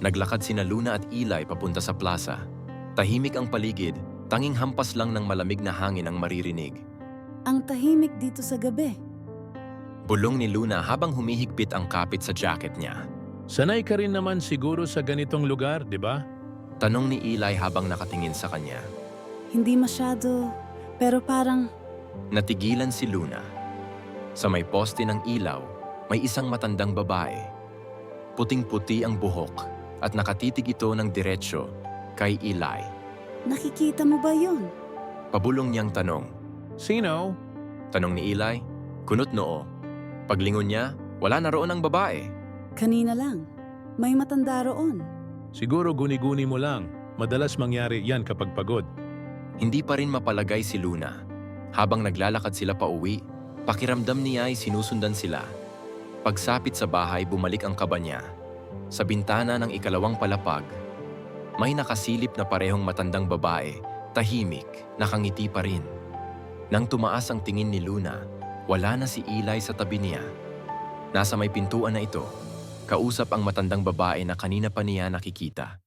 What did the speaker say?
Naglakad sina Luna at Eli papunta sa plaza. Tahimik ang paligid, tanging hampas lang ng malamig na hangin ang maririnig. Ang tahimik dito sa gabi. Bulong ni Luna habang humihigpit ang kapit sa jacket niya. Sanay ka rin naman siguro sa ganitong lugar, di ba? Tanong ni Eli habang nakatingin sa kanya. Hindi masyado, pero parang Natigilan si Luna. Sa may poste ng ilaw, may isang matandang babae. Puting-puti ang buhok at nakatitig ito ng diretsyo kay Eli. nakikita mo ba yun? Pabulong niyang tanong. Sino? Tanong ni Eli, kunot noo. Paglingon niya, wala na roon ang babae. Kanina lang. May matanda roon. Siguro guni-guni mo lang. Madalas mangyari yan kapag pagod. Hindi pa rin mapalagay si Luna. Habang naglalakad sila pa uwi, pakiramdam niya ay sinusundan sila. Pagsapit sa bahay, bumalik ang kaba niya. Sa bintana ng ikalawang palapag, may nakasilip na parehong matandang babae, tahimik, nakangiti pa rin. Nang tumaas ang tingin ni Luna, wala na si Eli sa tabi niya. Nasa may pintuan na ito, kausap ang matandang babae na kanina pa niya nakikita.